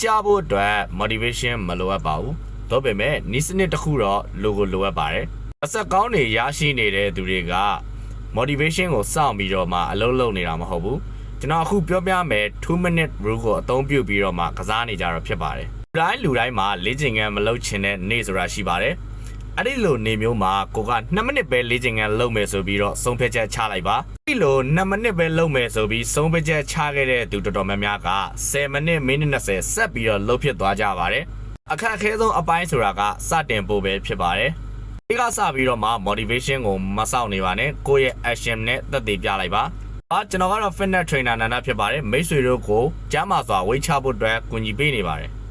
ချဖို့အတွက် motivation မလိုအပ်ပါဘူး။ဒါပေမဲ့နည်းစနစ်တစ်ခုတော့လိုအပ်ပါတယ်။အဆက်ကောင်းတွေရရှိနေတဲ့သူတွေက motivation ကိုစောင့်ပြီးတော့မှအလုပ်လုပ်နေတာမဟုတ်ဘူး။ကျွန်တော်အခုပြောပြမယ်2 minute rule ကိုအသုံးပြုပြီးတော့မှကစားနေကြတော့ဖြစ်ပါတယ်။လူတိုင်းမှာလေ့ကျင့်ခန်းမလုပ်ချင်တဲ့နေ့ဆိုတာရှိပါတယ်။အဲ့ဒီလိုနေမျိုးမှာကိုက2 minute ပဲလေ့ကျင့်ခန်းလုပ်မယ်ဆိုပြီးတော့ဆုံးဖြတ်ချက်ချလိုက်ပါ။ဒီလို2 minute ပဲလုပ်မယ်ဆိုပြီးဆုံးဖြတ်ချက်ချခဲ့တဲ့သူတော်တော်များများက10 minute မိနစ်20ဆက်ပြီးတော့လုပ်ဖြစ်သွားကြပါတယ်။အခက်အခဲဆုံးအပိုင်းဆိုတာကစတင်ဖို့ပဲဖြစ်ပါတယ်။ဒီကစပြီးတော့မှ motivation ကိုမစောင့်နေပါနဲ့ကိုယ့်ရဲ့ action နဲ့သက်သေပြလိုက်ပါ။ကျွန်တော်ကတော့ fitness trainer နာနာဖြစ်ပါတယ်မိတ်ဆွေတို့ကိုကျန်းမာစွာဝေးချဖို့အတွက်ကူညီပေးနေပါတယ်။